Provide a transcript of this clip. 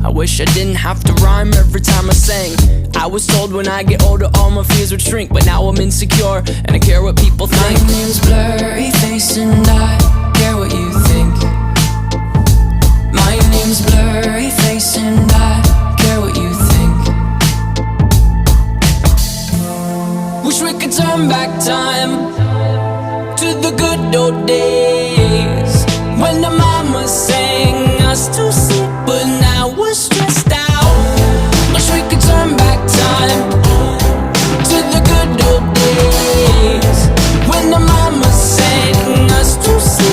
I wish I didn't have to rhyme every time I sang. I was told when I get older all my fears would shrink, but now I'm insecure and I care what people think. My name's Blurry Face and I care what you think. My name's Blurry Face and I care what you think. Wish we could turn back time to the good old days when the mama sang us to sleep.